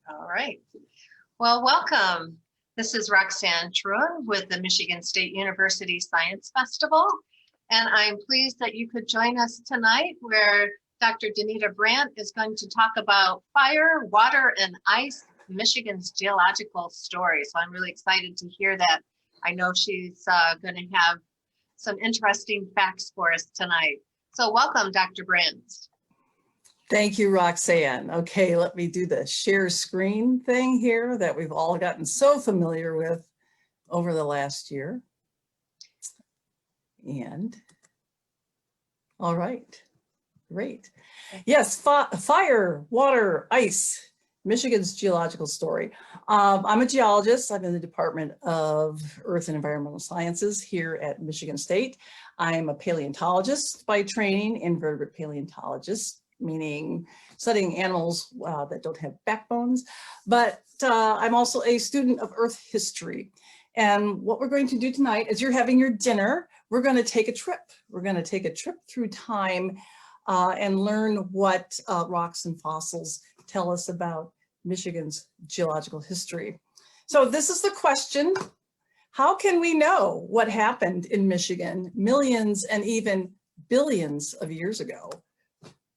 All right. Well, welcome. This is Roxanne Truon with the Michigan State University Science Festival, and I'm pleased that you could join us tonight where Dr. Danita Brandt is going to talk about fire, water, and ice, Michigan's geological story. So I'm really excited to hear that. I know she's going to have some interesting facts for us tonight. So welcome, Dr. Brandt. Thank you, Roxanne. Okay, let me do the share screen thing here that we've all gotten so familiar with over the last year. And, all right, great. Yes, fire, water, ice, Michigan's geological story. I'm a geologist. I'm in the Department of Earth and Environmental Sciences here at Michigan State. I'm a paleontologist by training, invertebrate paleontologist, meaning studying animals that don't have backbones. But I'm also a student of Earth history. And what we're going to do tonight, as you're having your dinner, we're going to take a trip. We're going to take a trip through time and learn what rocks and fossils tell us about Michigan's geological history. So this is the question: how can we know what happened in Michigan millions and even billions of years ago?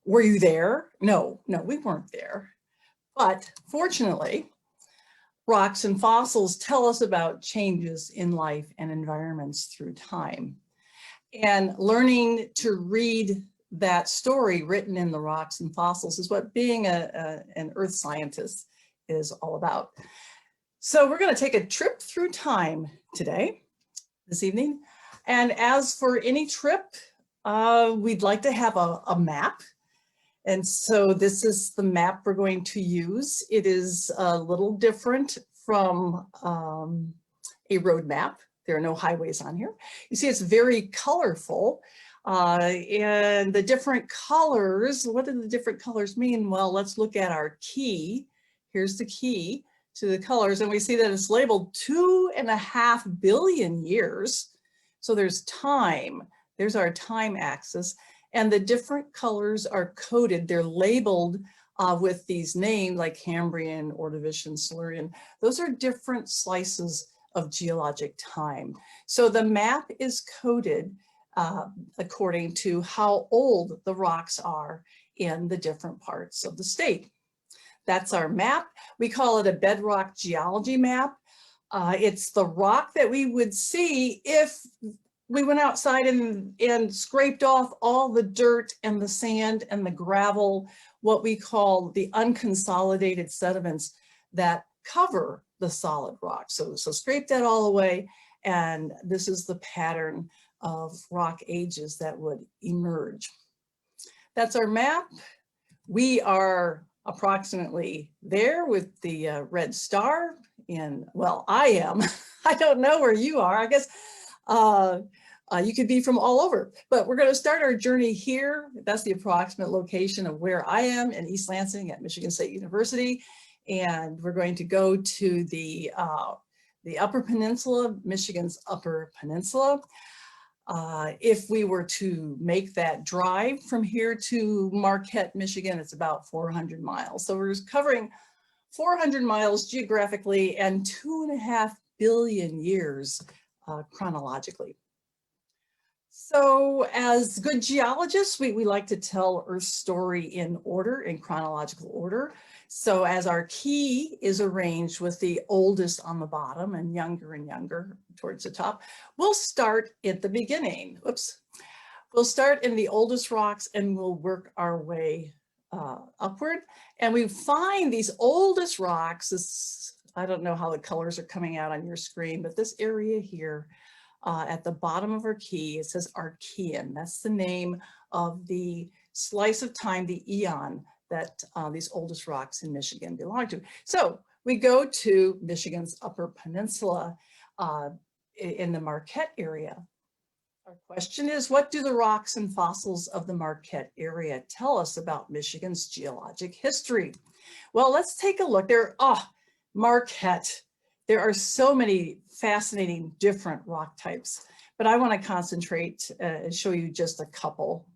Were you there? No, we weren't there. But fortunately, rocks and fossils tell us about changes in life and environments through time. And learning to read that story written in the rocks and fossils is what being an earth scientist is all about. So we're going to take a trip through time today, this evening. And as for any trip, we'd like to have a map. And so this is the map we're going to use. It is a little different from a road map. There are no highways on here. You see, it's very colorful. And the different colors, what do the different colors mean? Well, let's look at our key. Here's the key to the colors. And we see that it's labeled 2.5 billion years. So there's time. There's our time axis. And the different colors are coded. They're labeled with these names like Cambrian, Ordovician, Silurian. Those are different slices of geologic time. So the map is coded according to how old the rocks are in the different parts of the state. That's our map. We call it a Bedrock Geology Map. It's the rock that we would see if we went outside and scraped off all the dirt and the sand and the gravel, what we call the unconsolidated sediments that cover the solid rock. So scrape that all away, and this is the pattern of rock ages that would emerge. That's our map. We are approximately there with the red star, and well, I am. I don't know where you are. I guess you could be from all over, but we're going to start our journey here. That's the approximate location of where I am in East Lansing at Michigan State University. And we're going to go to the Upper Peninsula, Michigan's Upper Peninsula. If we were to make that drive from here to Marquette, Michigan, it's about 400 miles. So we're covering 400 miles geographically and 2.5 billion years chronologically. So as good geologists, we like to tell Earth's story in order, in chronological order. So as our key is arranged with the oldest on the bottom and younger towards the top, we'll start at the beginning. Whoops. We'll start in the oldest rocks and we'll work our way upward. And we find these oldest rocks, I don't know how the colors are coming out on your screen, but this area here at the bottom of our key, it says Archean. That's the name of the slice of time, the eon, that these oldest rocks in Michigan belong to. So we go to Michigan's Upper Peninsula in the Marquette area. Our question is, what do the rocks and fossils of the Marquette area tell us about Michigan's geologic history? Well, let's take a look. Marquette. There are so many fascinating different rock types, but I want to concentrate and show you just a couple.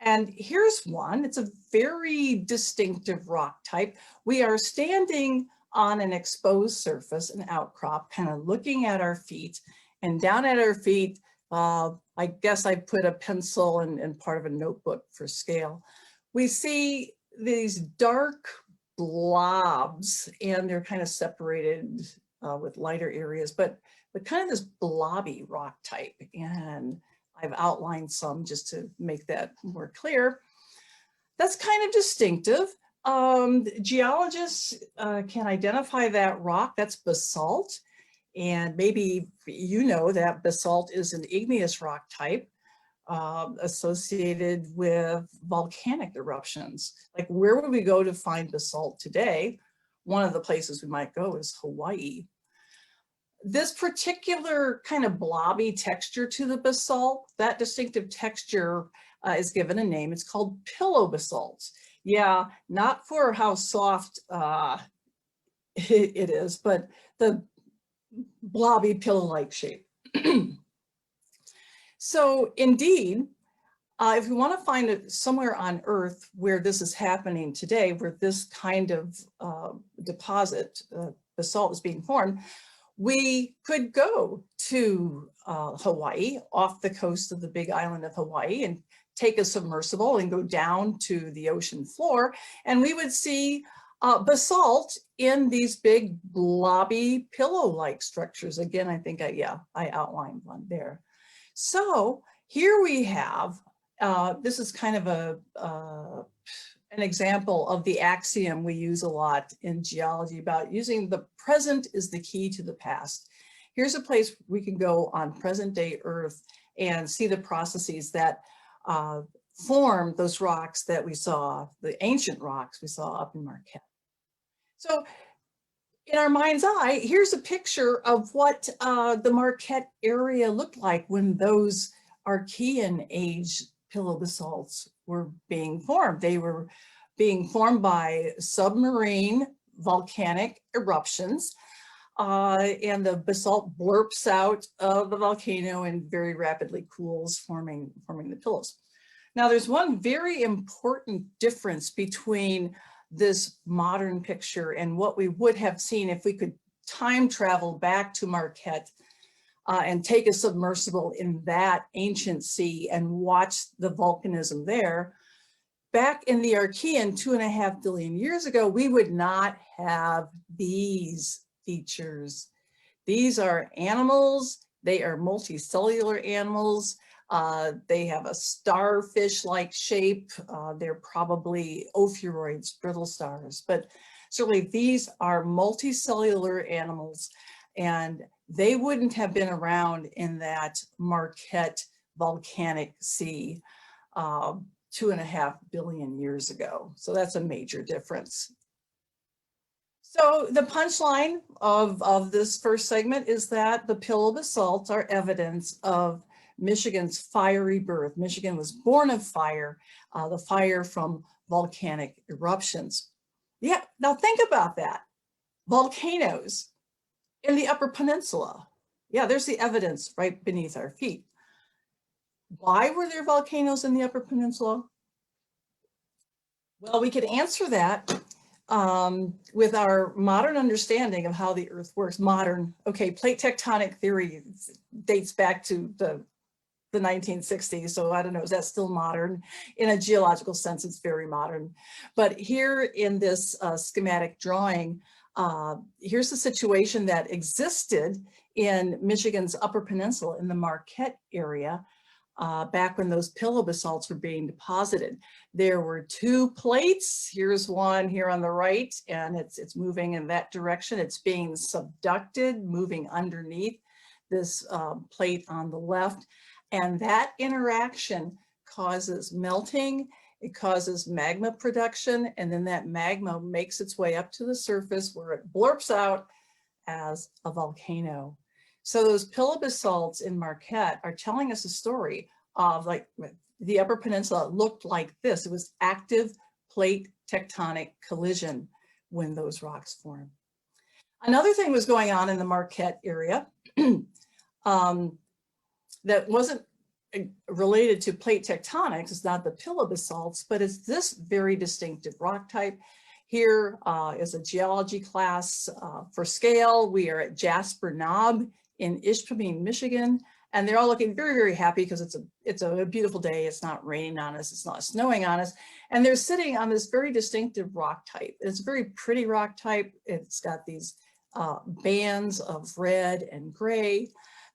And here's one. It's a very distinctive rock type. We are standing on an exposed surface, an outcrop, kind of looking at our feet, and down at our feet, I guess I put a pencil and part of a notebook for scale. We see these dark blobs, and they're kind of separated with lighter areas, but kind of this blobby rock type. And I've outlined some just to make that more clear. That's kind of distinctive. Geologists can identify that rock. That's basalt. And maybe you know that basalt is an igneous rock type associated with volcanic eruptions. Like, where would we go to find basalt today? One of the places we might go is Hawaii. This particular kind of blobby texture to the basalt, that distinctive texture is given a name. It's called pillow basalt. Yeah, not for how soft it is, but the blobby pillow-like shape. So indeed, if we want to find it somewhere on Earth where this is happening today, where this kind of deposit, basalt, is being formed, we could go to Hawaii, off the coast of the big island of Hawaii, and take a submersible and go down to the ocean floor, and we would see basalt in these big blobby pillow-like structures. Again, I think I outlined one there. So here we have, this is kind of an example of the axiom we use a lot in geology about using the present is the key to the past. Here's a place we can go on present day Earth and see the processes that form those rocks that we saw, the ancient rocks we saw up in Marquette. So in our mind's eye, here's a picture of what the Marquette area looked like when those Archean age pillow basalts were being formed. They were being formed by submarine volcanic eruptions, and the basalt blurps out of the volcano and very rapidly cools, forming the pillows. Now, there's one very important difference between this modern picture and what we would have seen if we could time travel back to Marquette and take a submersible in that ancient sea and watch the volcanism there. Back in the Archean 2.5 billion years ago, we would not have these features. These are animals. They are multicellular animals. They have a starfish-like shape. They're probably ophiuroids, brittle stars, but certainly these are multicellular animals, and they wouldn't have been around in that Marquette volcanic sea 2.5 billion years ago. So that's a major difference. So the punchline of this first segment is that the pillow basalts are evidence of Michigan's fiery birth. Michigan was born of fire, the fire from volcanic eruptions. Yeah, now think about that. Volcanoes in the Upper Peninsula. Yeah, there's the evidence right beneath our feet. Why were there volcanoes in the Upper Peninsula? Well, we could answer that with our modern understanding of how the Earth works. Modern, okay, plate tectonic theory dates back to the 1960s, so I don't know, is that still modern? In a geological sense, it's very modern. But here in this schematic drawing, here's the situation that existed in Michigan's Upper Peninsula in the Marquette area back when those pillow basalts were being deposited. There were two plates. Here's one here on the right, and it's moving in that direction. It's being subducted, moving underneath this plate on the left. And that interaction causes melting, it causes magma production, and then that magma makes its way up to the surface where it blurps out as a volcano. So those pillow basalts in Marquette are telling us a story of, like, the Upper Peninsula looked like this. It was active plate tectonic collision when those rocks formed. Another thing was going on in the Marquette area that wasn't related to plate tectonics. It's not the pillow basalts, but it's this very distinctive rock type. Here is a geology class for scale. We are at Jasper Knob in Ishpeming, Michigan, and they're all looking very, very happy because it's a beautiful day. It's not raining on us. It's not snowing on us. And they're sitting on this very distinctive rock type. It's a very pretty rock type. It's got these bands of red and gray.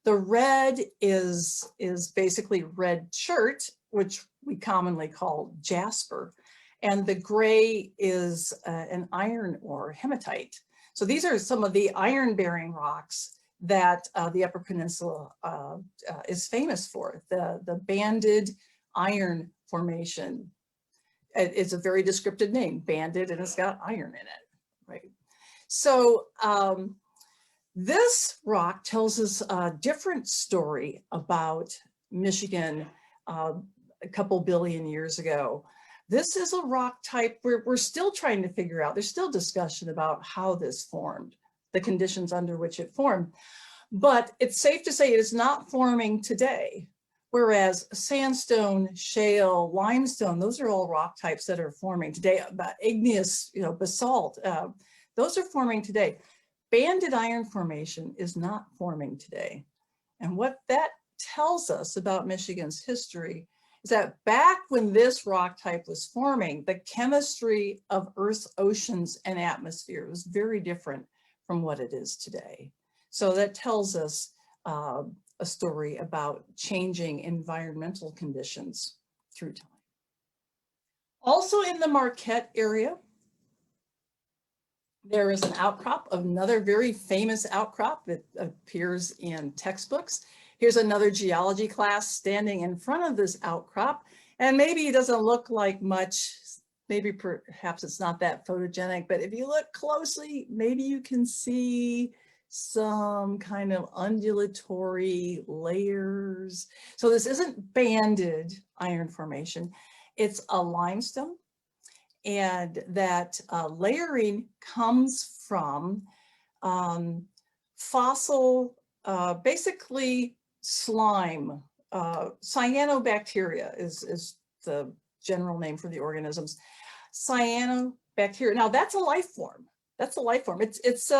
The red is basically red chert, which we commonly call jasper. And the gray is an iron ore, hematite. So these are some of the iron-bearing rocks that the Upper Peninsula is famous for. The banded iron formation. It's a very descriptive name, banded, and it's got iron in it, right? So this rock tells us a different story about Michigan a couple billion years ago. This is a rock type we're still trying to figure out. There's still discussion about how this formed, the conditions under which it formed. But it's safe to say it is not forming today. Whereas sandstone, shale, limestone, those are all rock types that are forming today. Igneous, basalt, those are forming today. Banded iron formation is not forming today. And what that tells us about Michigan's history is that back when this rock type was forming, the chemistry of Earth's oceans and atmosphere was very different from what it is today. So that tells us a story about changing environmental conditions through time. Also in the Marquette area, there is an outcrop, another very famous outcrop that appears in textbooks. Here's another geology class standing in front of this outcrop, and maybe it doesn't look like much, maybe perhaps it's not that photogenic, but if you look closely, maybe you can see some kind of undulatory layers. So this isn't banded iron formation, it's a limestone. And that layering comes from fossil, basically slime. Cyanobacteria is the general name for the organisms. Cyanobacteria. Now that's a life form. That's a life form. It's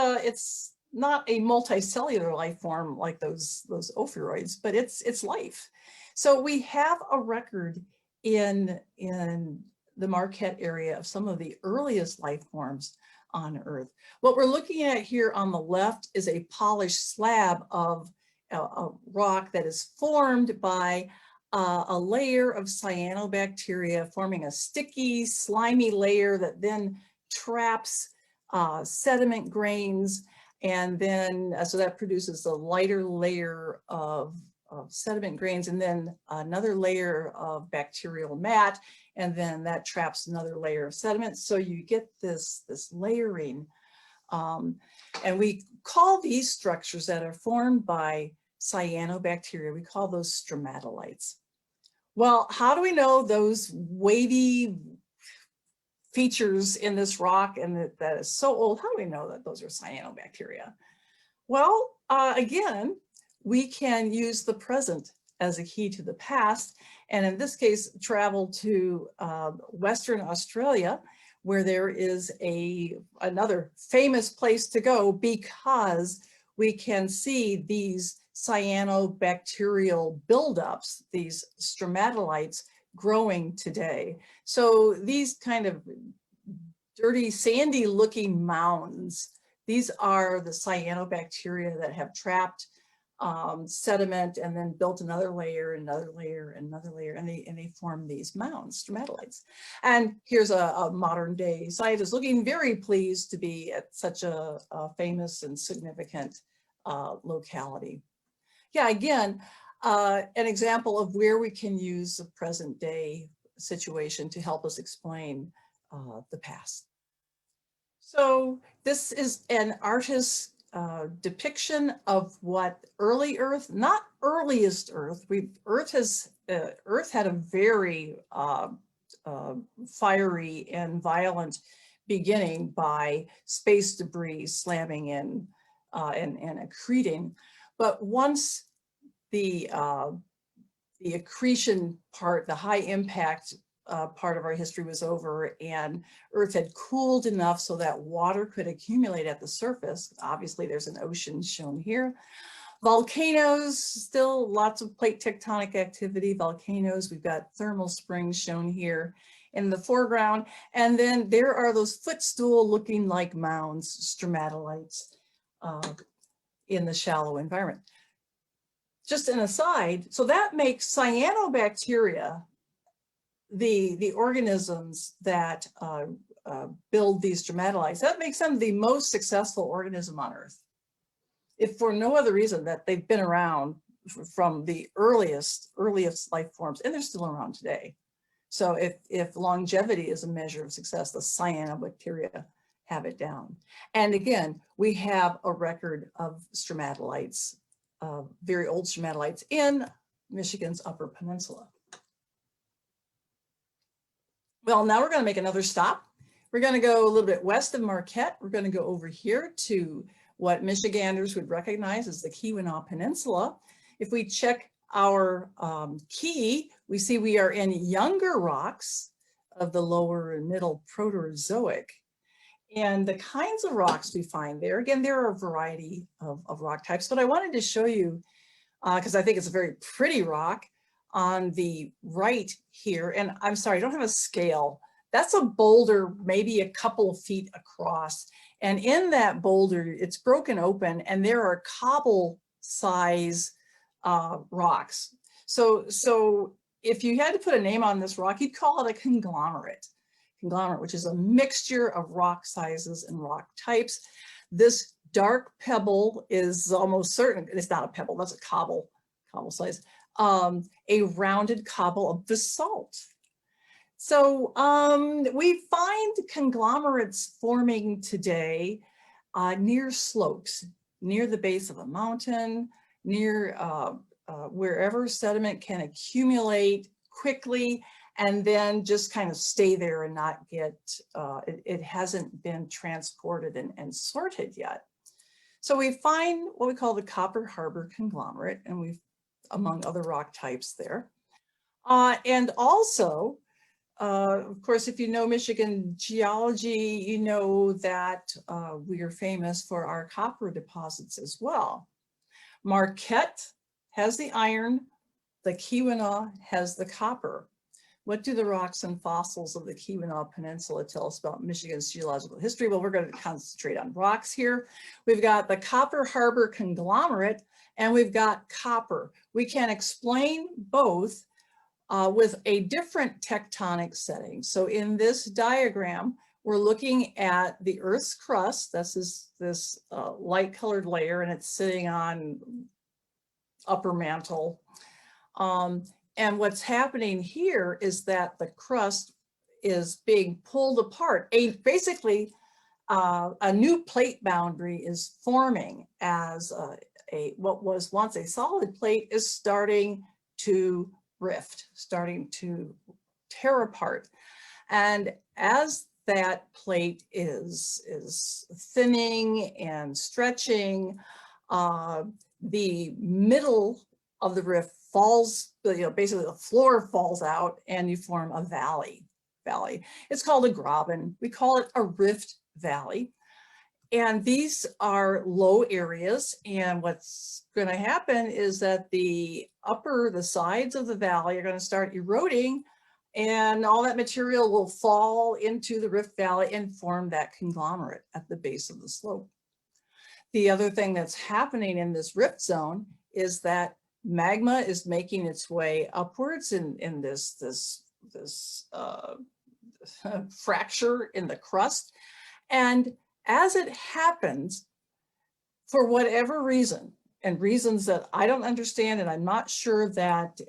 not a multicellular life form like those ophiuroids, but it's life. So we have a record in the Marquette area of some of the earliest life forms on Earth. What we're looking at here on the left is a polished slab of a rock that is formed by a layer of cyanobacteria forming a sticky, slimy layer that then traps sediment grains, and then so that produces a lighter layer of sediment grains, and then another layer of bacterial mat, and then that traps another layer of sediment. So you get this layering. And we call these structures that are formed by cyanobacteria, we call those stromatolites. Well, how do we know those wavy features in this rock and that is so old? How do we know that those are cyanobacteria? Well, again, we can use the present as a key to the past, and in this case, travel to Western Australia, where there is another famous place to go because we can see these cyanobacterial buildups, these stromatolites growing today. So these kind of dirty, sandy looking mounds, these are the cyanobacteria that have trapped sediment and then built another layer, another layer, another layer, and they form these mounds, stromatolites. And here's a modern day scientist looking very pleased to be at such a famous and significant locality. Yeah, again, an example of where we can use the present day situation to help us explain the past. So this is an artist's depiction of what early Earth, not earliest Earth. Earth had a very fiery and violent beginning by space debris slamming in and accreting. But once the the accretion part, the high impact part of our history was over, and Earth had cooled enough so that water could accumulate at the surface. Obviously, there's an ocean shown here. Volcanoes, still lots of plate tectonic activity, volcanoes. We've got thermal springs shown here in the foreground. And then there are those footstool looking like mounds, stromatolites, in the shallow environment. Just an aside, so that makes cyanobacteria the organisms that build these stromatolites. That makes them the most successful organism on Earth, if for no other reason that they've been around from the earliest life forms, and they're still around today. So if longevity is a measure of success, the cyanobacteria have it down. And again, we have a record of stromatolites, very old stromatolites in Michigan's Upper Peninsula. Well, now we're going to make another stop. We're going to go a little bit west of Marquette. We're going to go over here to what Michiganders would recognize as the Keweenaw Peninsula. If we check our key, we see we are in younger rocks of the lower and middle Proterozoic. And the kinds of rocks we find there, again, there are a variety of rock types, but I wanted to show you, because I think it's a very pretty rock, on the right here. And I'm sorry, I don't have a scale. That's a boulder, maybe a couple of feet across. And in that boulder, it's broken open and there are cobble size rocks. So if you had to put a name on this rock, you'd call it a conglomerate. Conglomerate, which is a mixture of rock sizes and rock types. This dark pebble is almost certain, it's not a pebble, that's a cobble size, a rounded cobble of basalt. So we find conglomerates forming today near slopes, near the base of a mountain, near wherever sediment can accumulate quickly and then just kind of stay there and not get, it hasn't been transported and sorted yet. So we find what we call the Copper Harbor conglomerate, and we've, among other rock types there. And also, of course, if you know Michigan geology, you know that we are famous for our copper deposits as well. Marquette has the iron, the Keweenaw has the copper. What do the rocks and fossils of the Keweenaw Peninsula tell us about Michigan's geological history? Well, we're going to concentrate on rocks here. We've got the Copper Harbor conglomerate, and we've got copper. We can explain both with a different tectonic setting. So in this diagram, we're looking at the Earth's crust. That's this light colored layer, and it's sitting on upper mantle. And what's happening here is that the crust is being pulled apart. Basically, a new plate boundary is forming as what was once a solid plate is starting to rift, starting to tear apart. And as that plate is thinning and stretching, the middle of the rift falls, basically the floor falls out and you form a valley. It's called a graben. We call it a rift valley. And these are low areas. And what's going to happen is that the sides of the valley are going to start eroding, and all that material will fall into the rift valley and form that conglomerate at the base of the slope. The other thing that's happening in this rift zone is that magma is making its way upwards in this fracture in the crust. And as it happens, for whatever reason, and reasons that I don't understand, and I'm not sure that,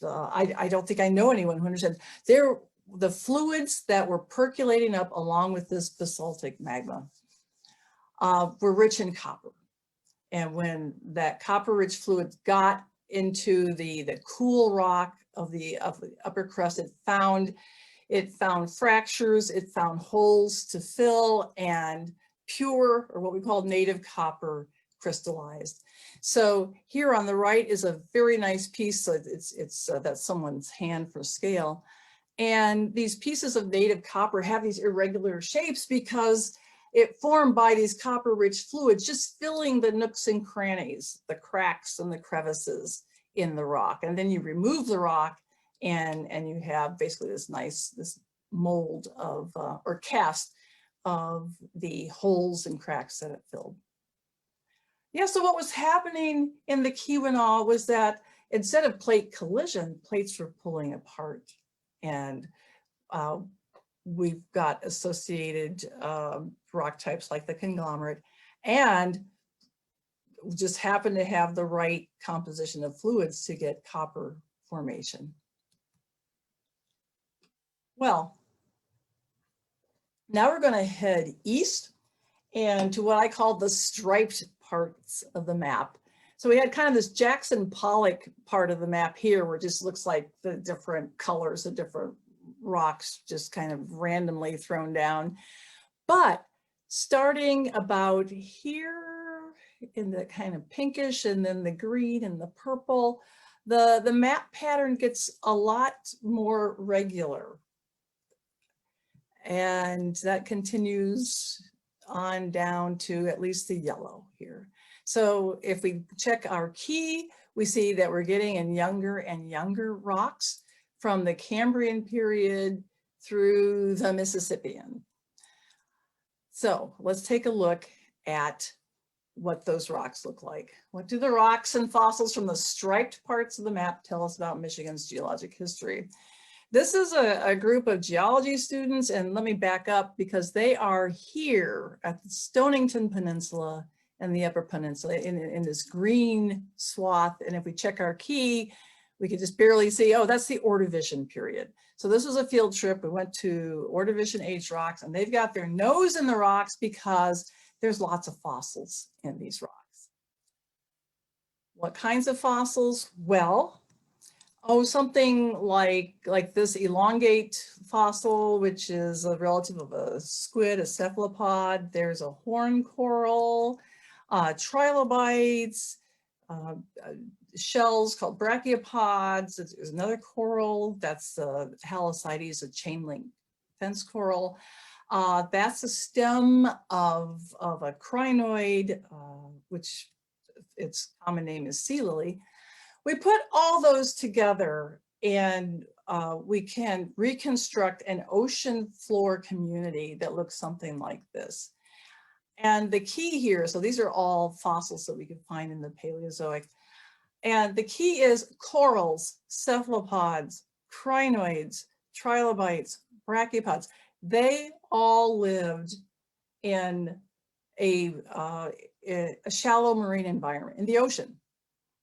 I don't think I know anyone who understands, the fluids that were percolating up along with this basaltic magma were rich in copper. And when that copper-rich fluid got into the cool rock of the upper crust, it found fractures, it found holes to fill, and pure, or what we call native copper, crystallized. So here on the right is a very nice piece. So that's someone's hand for scale. And these pieces of native copper have these irregular shapes because it formed by these copper-rich fluids, just filling the nooks and crannies, the cracks and the crevices in the rock. And then you remove the rock and you have basically this mold of, or cast of the holes and cracks that it filled. Yeah, so what was happening in the Keweenaw was that instead of plate collision, plates were pulling apart. And we've got associated rock types like the conglomerate, and just happen to have the right composition of fluids to get copper formation. Well, now we're going to head east and to what I call the striped parts of the map. So we had kind of this Jackson Pollock part of the map here where it just looks like the different colors of different rocks just kind of randomly thrown down. But starting about here in the kind of pinkish and then the green and the purple, the map pattern gets a lot more regular. And that continues on down to at least the yellow here. So if we check our key, we see that we're getting in younger and younger rocks from the Cambrian period through the Mississippian. So let's take a look at what those rocks look like. What do the rocks and fossils from the striped parts of the map tell us about Michigan's geologic history? This is a group of geology students, and let me back up because they are here at the Stonington Peninsula and the Upper Peninsula in this green swath. And if we check our key, we could just barely see, oh, that's the Ordovician period. So this was a field trip. We went to Ordovician age rocks, and they've got their nose in the rocks because there's lots of fossils in these rocks. What kinds of fossils? Well, oh, something like this elongate fossil, which is a relative of a squid, a cephalopod. There's a horn coral, trilobites, shells called brachiopods. There's another coral, that's the Halocites, a chain link fence coral. That's a stem of a crinoid, which its common name is sea lily. We put all those together and we can reconstruct an ocean floor community that looks something like this. And the key here, so these are all fossils that we can find in the Paleozoic. And the key is corals, cephalopods, crinoids, trilobites, brachiopods. They all lived in a shallow marine environment, in the ocean.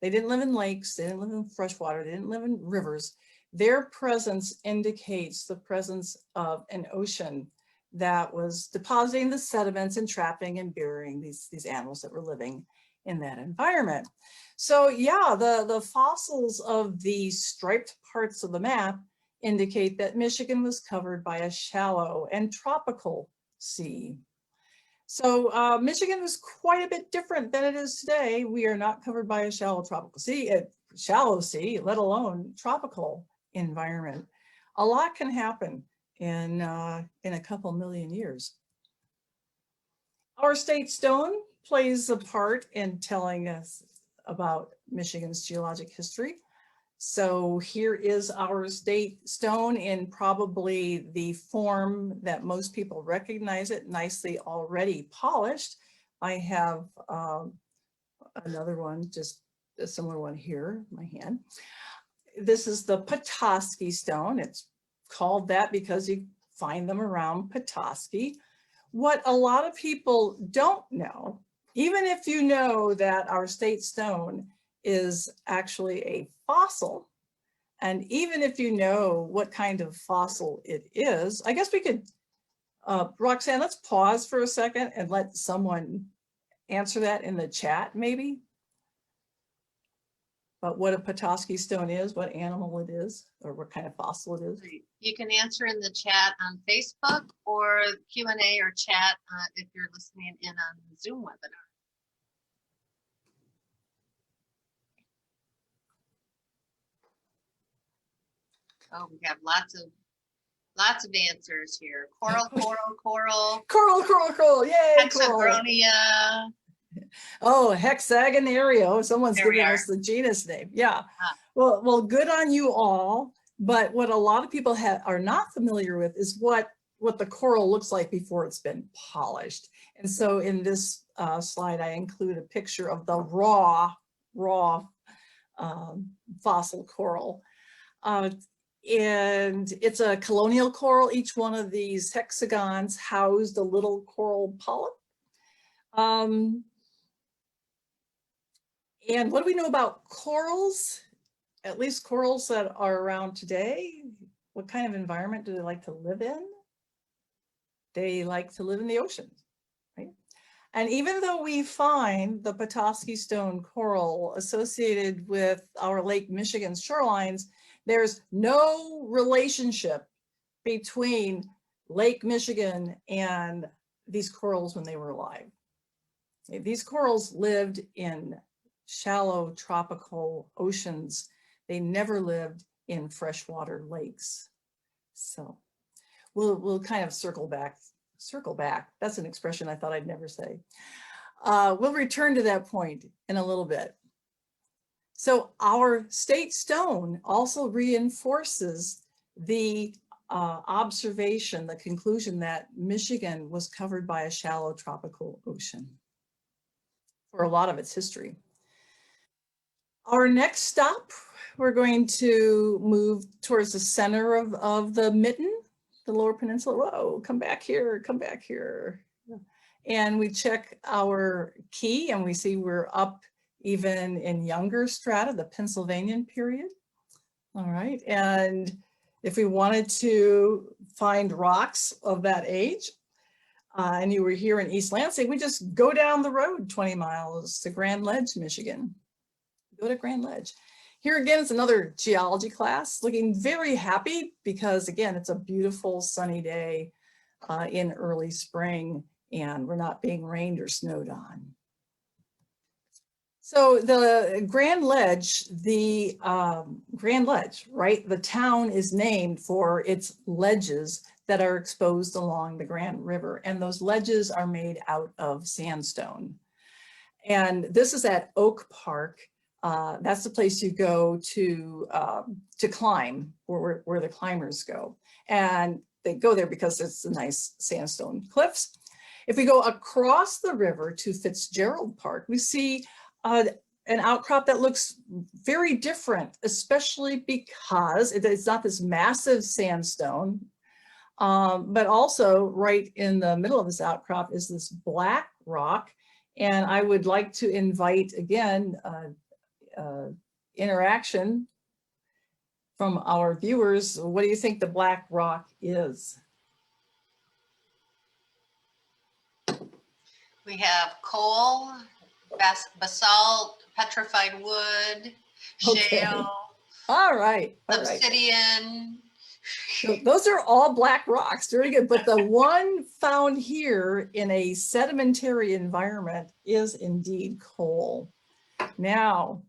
They didn't live in lakes, they didn't live in freshwater, they didn't live in rivers. Their presence indicates the presence of an ocean that was depositing the sediments and trapping and burying these animals that were living in that environment. So yeah, the fossils of the striped parts of the map indicate that Michigan was covered by a shallow and tropical sea. So Michigan is quite a bit different than it is today. We are not covered by a shallow tropical sea, let alone tropical environment. A lot can happen in a couple million years. Our state stone plays a part in telling us about Michigan's geologic history. So here is our state stone in probably the form that most people recognize it, nicely already polished. I have another one, just a similar one here in my hand. This is the Petoskey Stone. It's called that because you find them around Petoskey. What a lot of people don't know, even if you know that our state stone is actually a fossil, and even if you know what kind of fossil it is, I guess we could, Roxanne, let's pause for a second and let someone answer that in the chat maybe. But what a Petoskey stone is, what animal it is, or what kind of fossil it is. You can answer in the chat on Facebook or Q&A or chat if you're listening in on the Zoom webinar. Oh, we have lots of answers here. Coral, coral, Yay, coral. hexagonia. Oh, hexagonaria. Oh, someone's There we giving are. us the genus name. Yeah. Ah, Well, good on you all. But what a lot of people are not familiar with is what the coral looks like before it's been polished. And so in this slide, I include a picture of the raw fossil coral. And it's a colonial coral. Each one of these hexagons housed a little coral polyp. And what do we know about corals? At least corals that are around today. What kind of environment do they like to live in? They like to live in the ocean, right? And even though we find the Petoskey Stone coral associated with our Lake Michigan's shorelines, there's no relationship between Lake Michigan and these corals when they were alive. These corals lived in shallow tropical oceans. They never lived in freshwater lakes. So we'll kind of circle back. That's an expression I thought I'd never say. We'll return to that point in a little bit. So our state stone also reinforces the observation, the conclusion that Michigan was covered by a shallow tropical ocean for a lot of its history. Our next stop, we're going to move towards the center of the mitten, the Lower Peninsula. Whoa, come back here, come back here. And we check our key and we see we're up even in younger strata, the Pennsylvanian period. All right, and if we wanted to find rocks of that age, and you were here in East Lansing, we just go down the road 20 miles to Grand Ledge, Michigan. Go to Grand Ledge. Here again is another geology class, looking very happy because again, it's a beautiful sunny day in early spring and we're not being rained or snowed on. So the Grand Ledge, right? The town is named for its ledges that are exposed along the Grand River. And those ledges are made out of sandstone. And this is at Oak Park. That's the place you go to climb, where the climbers go. And they go there because it's the nice sandstone cliffs. If we go across the river to Fitzgerald Park, we see an outcrop that looks very different, especially because it's not this massive sandstone, but also right in the middle of this outcrop is this black rock. And I would like to invite, again, interaction from our viewers. What do you think the black rock is? We have coal, basalt, petrified wood, shale, All right. obsidian. So those are all black rocks, very good. But the one found here in a sedimentary environment is indeed coal. Now,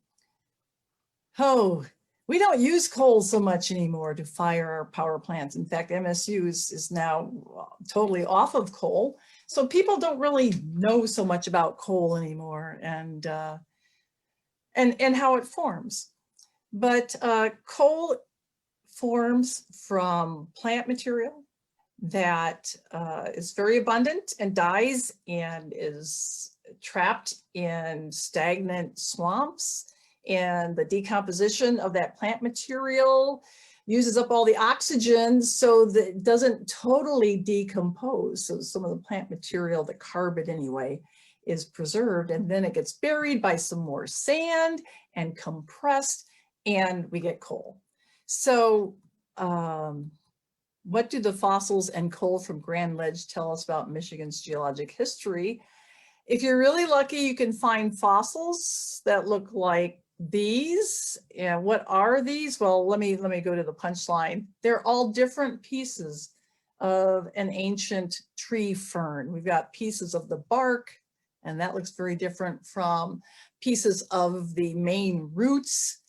we don't use coal so much anymore to fire our power plants. In fact, MSU is now totally off of coal. So people don't really know so much about coal anymore and how it forms. But coal forms from plant material that is very abundant and dies and is trapped in stagnant swamps. And the decomposition of that plant material uses up all the oxygen so that it doesn't totally decompose. So some of the plant material, the carbon anyway, is preserved, and then it gets buried by some more sand and compressed, and we get coal. So what do the fossils and coal from Grand Ledge tell us about Michigan's geologic history? If you're really lucky, you can find fossils that look like these. And what are these? Well, let me go to the punchline. They're all different pieces of an ancient tree fern. We've got pieces of the bark, and that looks very different from pieces of the main roots.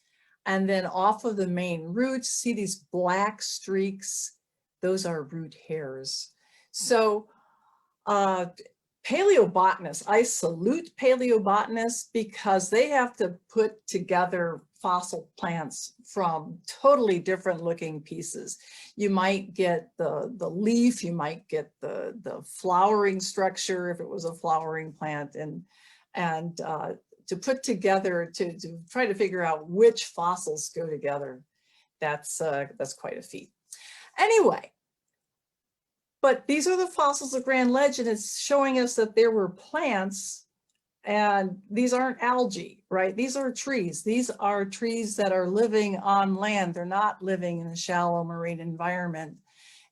And then off of the main roots, see these black streaks? Those are root hairs. So paleobotanists, I salute paleobotanists because they have to put together fossil plants from totally different looking pieces. You might get the leaf, you might get the flowering structure if it was a flowering plant, and to put together, to try to figure out which fossils go together, that's quite a feat. Anyway, but these are the fossils of Grand Ledge, and it's showing us that there were plants, and these aren't algae, right? These are trees. These are trees that are living on land. They're not living in a shallow marine environment.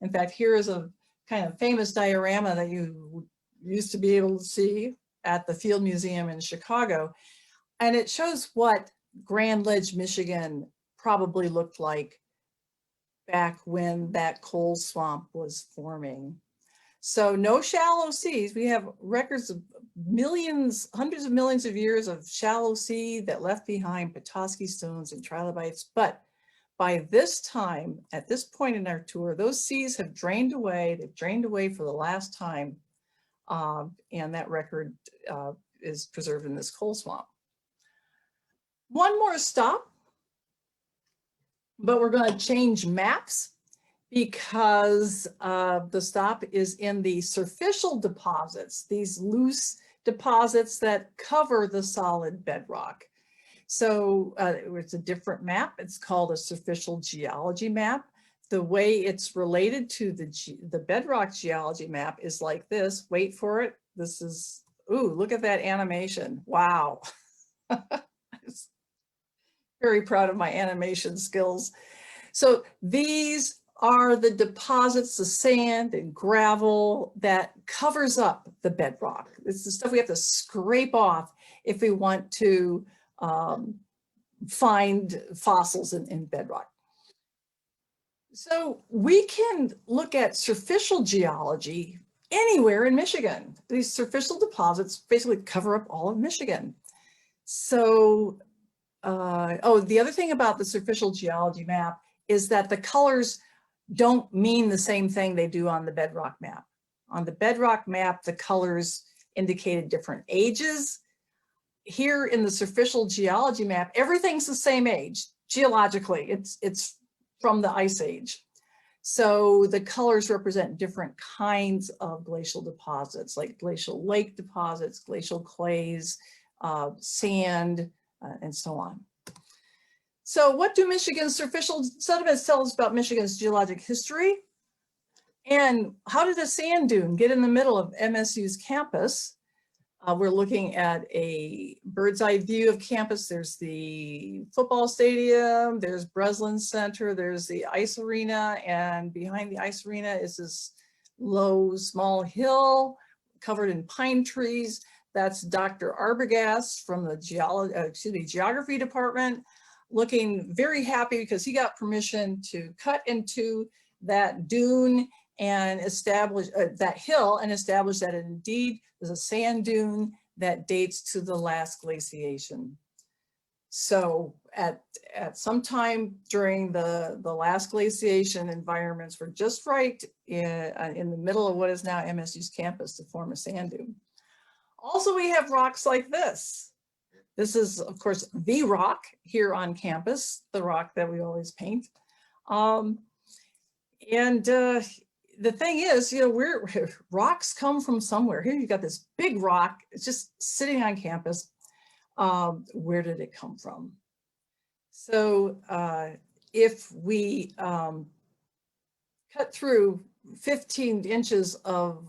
In fact, here is a kind of famous diorama that you used to be able to see at the Field Museum in Chicago. And it shows what Grand Ledge, Michigan probably looked like back when that coal swamp was forming. So no shallow seas. We have records of millions, hundreds of millions of years of shallow sea that left behind Petoskey stones and trilobites. But by this time, at this point in our tour, those seas have drained away. They've drained away for the last time. And that record is preserved in this coal swamp. One more stop, but we're going to change maps because the stop is in the superficial deposits, these loose deposits that cover the solid bedrock. So it's a different map. It's called a superficial geology map. The way it's related to the bedrock geology map is like this. Wait for it. This is, ooh, look at that animation. Wow. Very proud of my animation skills. So these are the deposits, the sand and gravel that covers up the bedrock. It's the stuff we have to scrape off if we want to find fossils in bedrock. So we can look at superficial geology anywhere in Michigan. These superficial deposits basically cover up all of Michigan. So the other thing about the superficial geology map is that the colors don't mean the same thing they do on the bedrock map. On the bedrock map, the colors indicated different ages. Here in the superficial geology map, everything's the same age, geologically. It's from the Ice Age. So the colors represent different kinds of glacial deposits, like glacial lake deposits, glacial clays, sand, and so on. So what do Michigan's superficial sediments tell us about Michigan's geologic history? And how did a sand dune get in the middle of MSU's campus? We're looking at a bird's eye view of campus. There's the football stadium, there's Breslin Center, there's the ice arena, and behind the ice arena is this low, small hill covered in pine trees. That's Dr. Arbogast from the geography department, looking very happy because he got permission to cut into that dune and establish that hill and establish that it indeed is a sand dune that dates to the last glaciation. So at some time during the last glaciation, environments were just right in the middle of what is now MSU's campus to form a sand dune. Also, we have rocks like this. This is, of course, the rock here on campus, the rock that we always paint. The thing is, you know, rocks come from somewhere. Here you've got this big rock. It's just sitting on campus. Where did it come from? So if we cut through 15 inches of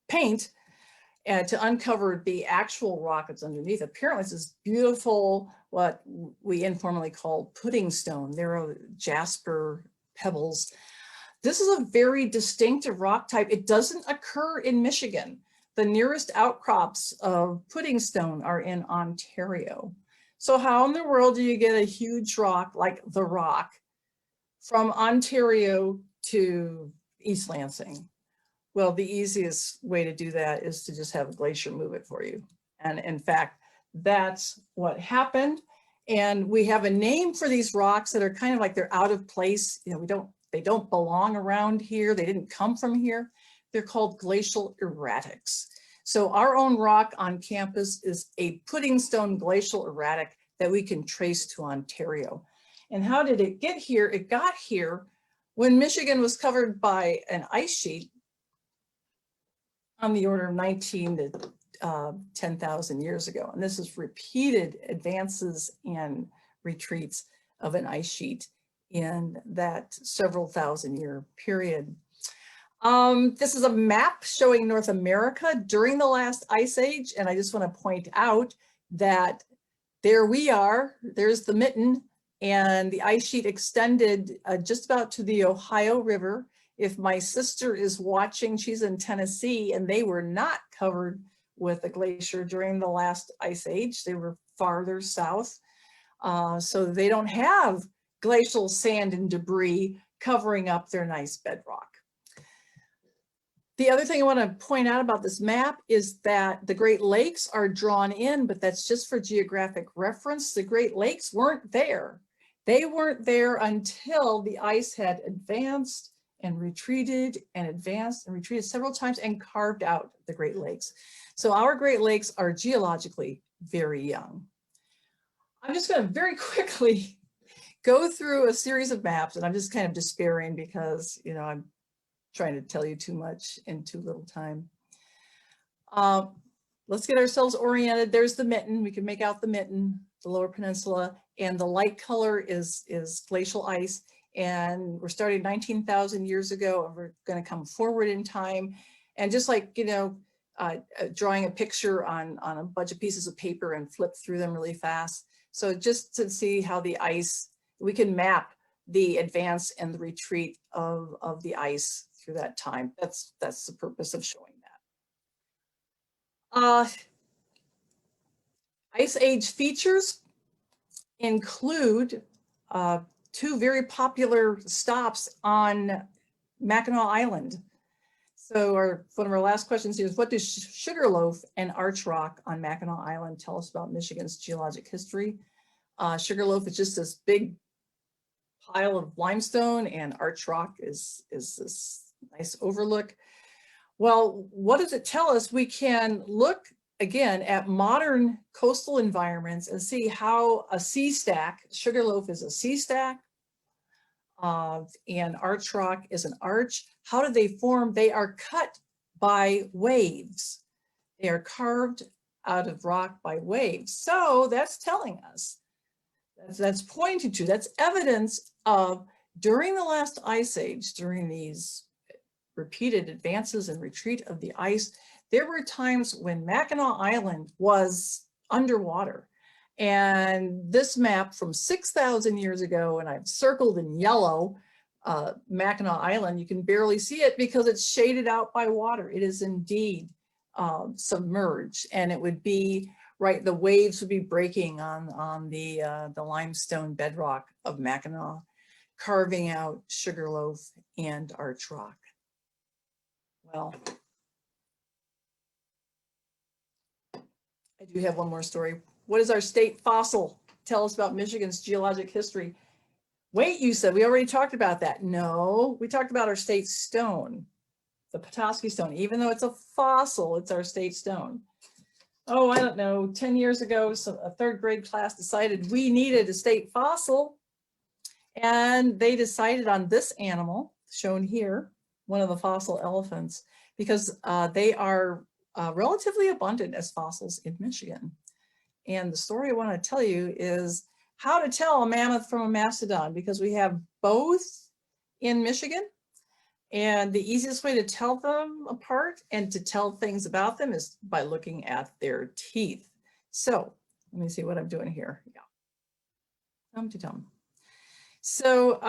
paint to uncover the actual rock that's underneath, apparently it's this beautiful, what we informally call pudding stone. There are jasper pebbles. This is a very distinctive rock type. It doesn't occur in Michigan. The nearest outcrops of pudding stone are in Ontario. So how in the world do you get a huge rock like the rock from Ontario to East Lansing? Well, the easiest way to do that is to just have a glacier move it for you. And in fact, that's what happened. And we have a name for these rocks that are kind of like they're out of place. You know, they don't belong around here. They didn't come from here. They're called glacial erratics. So our own rock on campus is a pudding stone glacial erratic that we can trace to Ontario. And how did it get here? It got here when Michigan was covered by an ice sheet on the order of 19 to 10,000 years ago. And this is repeated advances and retreats of an ice sheet in that several thousand year period. This is a map showing North America during the last ice age. And I just want to point out that there we are, there's the mitten, and the ice sheet extended just about to the Ohio River. If my sister is watching, she's in Tennessee, and they were not covered with a glacier during the last ice age. They were farther south. So they don't have glacial sand and debris covering up their nice bedrock. The other thing I want to point out about this map is that the Great Lakes are drawn in, but that's just for geographic reference. The Great Lakes weren't there. They weren't there until the ice had advanced and retreated and advanced and retreated several times and carved out the Great Lakes. So our Great Lakes are geologically very young. I'm just going to very quickly go through a series of maps, and I'm just kind of despairing because, you know, I'm trying to tell you too much in too little time. Let's get ourselves oriented. There's the mitten. We can make out the mitten, the Lower Peninsula, and the light color is glacial ice. And we're starting 19,000 years ago, and we're going to come forward in time. And just like, you know, drawing a picture on a bunch of pieces of paper and flip through them really fast. So just to see how the ice, we can map the advance and the retreat of the ice through that time. That's the purpose of showing that. Ice age features include two very popular stops on Mackinac Island. So one of our last questions here is, what do Sugarloaf and Arch Rock on Mackinac Island tell us about Michigan's geologic history? Sugarloaf is just this big pile of limestone, and Arch Rock is this nice overlook. Well, what does it tell us? We can look again at modern coastal environments and see how a sea stack, Sugarloaf is a sea stack, and Arch Rock is an arch. How do they form? They are cut by waves. They are carved out of rock by waves. So that's telling us, that's pointing to, that's evidence of during the last ice age, during these repeated advances and retreat of the ice, there were times when Mackinac Island was underwater. And this map from 6,000 years ago, and I've circled in yellow Mackinac Island, you can barely see it because it's shaded out by water. It is indeed submerged, and it would be, right, the waves would be breaking on the limestone bedrock of Mackinac, carving out Sugarloaf and Arch Rock. Well, I do have one more story. What does our state fossil tell us about Michigan's geologic history? Wait, you said we already talked about that. No, we talked about our state stone, the Petoskey Stone. Even though it's a fossil, it's our state stone. Oh, I don't know, 10 years ago, so a third grade class decided we needed a state fossil. And they decided on this animal shown here, one of the fossil elephants, because they are relatively abundant as fossils in Michigan. And the story I want to tell you is how to tell a mammoth from a mastodon, because we have both in Michigan. And the easiest way to tell them apart and to tell things about them is by looking at their teeth. So let me see what I'm doing here. Yeah. Tum-tum. So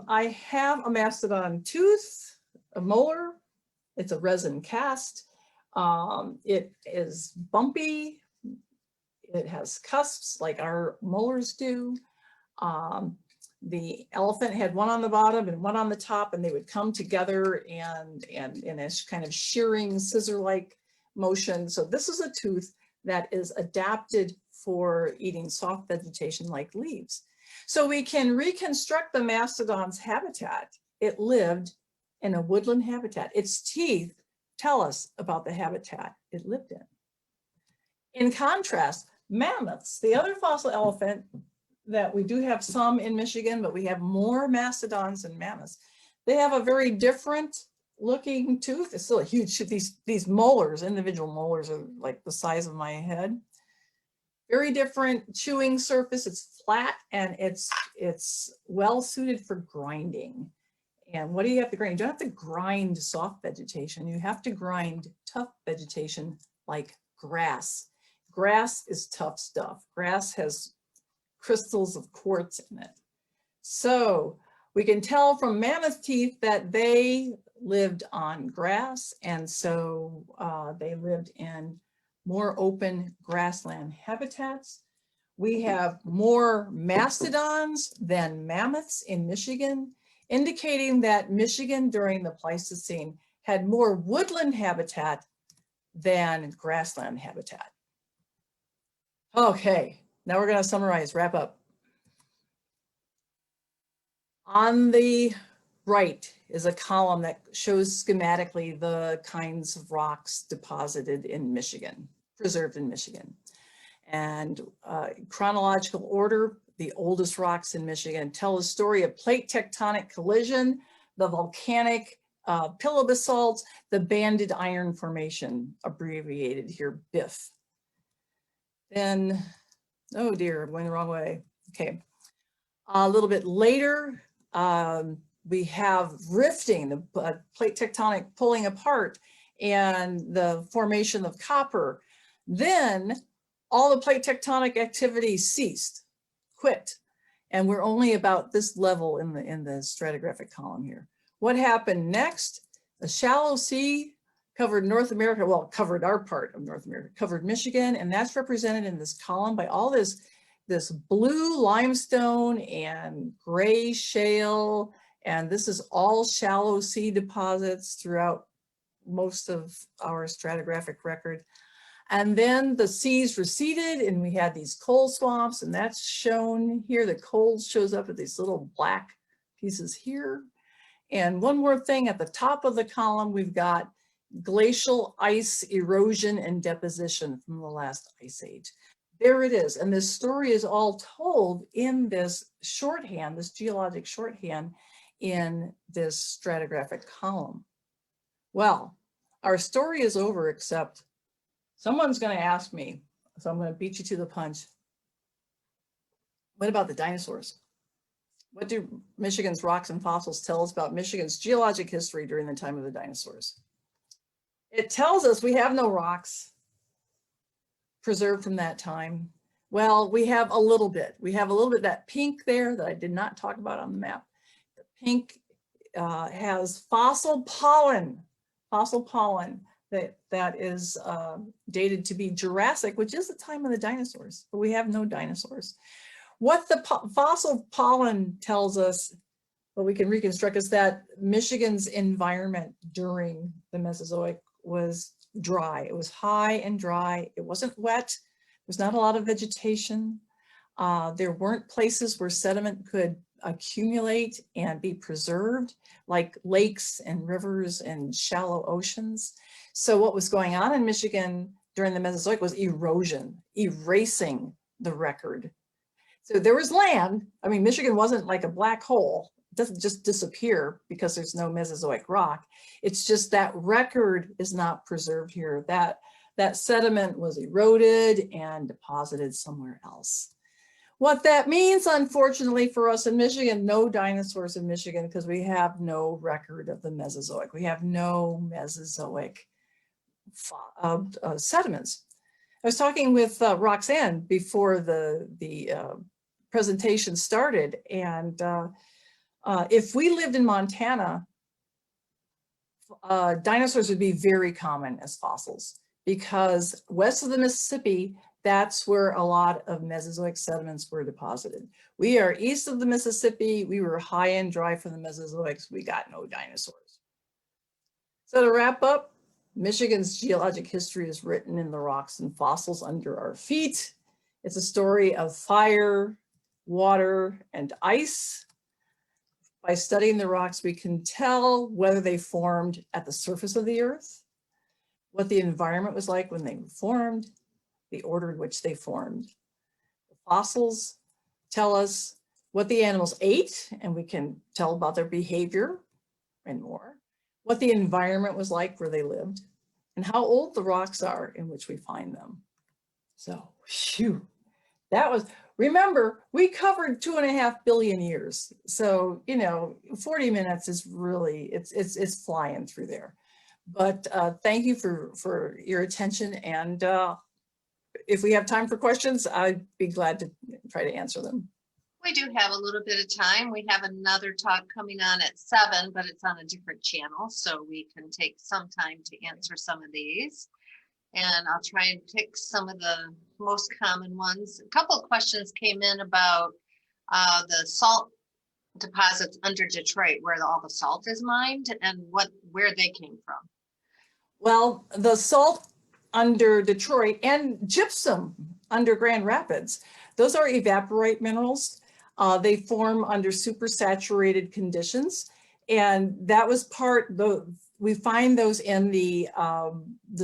I have a Mastodon tooth, a molar. It's a resin cast. It is bumpy. It has cusps like our molars do. The elephant had one on the bottom and one on the top, and they would come together and in a kind of shearing scissor-like motion. So this is a tooth that is adapted for eating soft vegetation like leaves. So we can reconstruct the mastodon's habitat. It lived in a woodland habitat. Its teeth tell us about the habitat it lived in. In contrast, mammoths, the other fossil elephant that we do have some in Michigan, but we have more mastodons than mammoths. They have a very different looking tooth. It's still a huge tooth. These molars, individual molars, are like the size of my head. Very different chewing surface. It's flat and it's well suited for grinding. And what do you have to grind? You don't have to grind soft vegetation. You have to grind tough vegetation like grass. Grass is tough stuff. Grass has crystals of quartz in it. So we can tell from mammoth teeth that they lived on grass, and so they lived in more open grassland habitats. We have more mastodons than mammoths in Michigan, indicating that Michigan during the Pleistocene had more woodland habitat than grassland habitat. Okay, now we're going to summarize, wrap up. On the right is a column that shows schematically the kinds of rocks deposited in Michigan, preserved in Michigan. And chronological order, the oldest rocks in Michigan tell the story of plate tectonic collision, the volcanic pillow basalt, the banded iron formation, abbreviated here, BIF. Then, oh dear, I'm going the wrong way. Okay, a little bit later, we have rifting, the plate tectonic pulling apart and the formation of copper. Then all the plate tectonic activity ceased, quit. And we're only about this level in the stratigraphic column here. What happened next? The shallow sea covered North America, well, covered our part of North America, covered Michigan, and that's represented in this column by all this blue limestone and gray shale, and this is all shallow sea deposits throughout most of our stratigraphic record. And then the seas receded and we had these coal swamps, and that's shown here. The coal shows up at these little black pieces here. And one more thing, at the top of the column, we've got glacial ice erosion and deposition from the last ice age. There it is. And this story is all told in this shorthand, this geologic shorthand in this stratigraphic column. Well, our story is over, except someone's going to ask me, so I'm going to beat you to the punch. What about the dinosaurs? What do Michigan's rocks and fossils tell us about Michigan's geologic history during the time of the dinosaurs? It tells us we have no rocks preserved from that time. Well, we have a little bit. We have a little bit, that pink there that I did not talk about on the map. The pink has fossil pollen that is dated to be Jurassic, which is the time of the dinosaurs, but we have no dinosaurs. What the fossil pollen tells us, what we can reconstruct, is that Michigan's environment during the Mesozoic was dry. It was high and dry. It wasn't wet. There was not a lot of vegetation. There weren't places where sediment could accumulate and be preserved, like lakes and rivers and shallow oceans. So what was going on in Michigan during the Mesozoic was erosion, erasing the record. So there was land. I mean, Michigan wasn't like a black hole. It doesn't just disappear because there's no Mesozoic rock. It's just that record is not preserved here. That sediment was eroded and deposited somewhere else. What that means, unfortunately for us in Michigan, no dinosaurs in Michigan, because we have no record of the Mesozoic. We have no Mesozoic sediments. I was talking with Roxanne before the presentation started, and if we lived in Montana, dinosaurs would be very common as fossils, because west of the Mississippi, that's where a lot of Mesozoic sediments were deposited. We are east of the Mississippi. We were high and dry for the Mesozoics. We got no dinosaurs. So to wrap up, Michigan's geologic history is written in the rocks and fossils under our feet. It's a story of fire, water, and ice. By studying the rocks, we can tell whether they formed at the surface of the earth, what the environment was like when they were formed, the order in which they formed. The fossils tell us what the animals ate, and we can tell about their behavior and more, what the environment was like where they lived, and how old the rocks are in which we find them. So, phew, that was, remember, we covered 2.5 billion years. So, 40 minutes is really, it's flying through there. But thank you for your attention. And if we have time for questions, I'd be glad to try to answer them. We do have a little bit of time. We have another talk coming on at 7, but it's on a different channel, so we can take some time to answer some of these. And I'll try and pick some of the most common ones. A couple of questions came in about the salt deposits under Detroit, where all the salt is mined, and where they came from. Well, the salt under Detroit and gypsum under Grand Rapids, those are evaporite minerals. They form under supersaturated conditions, and that was we find those in the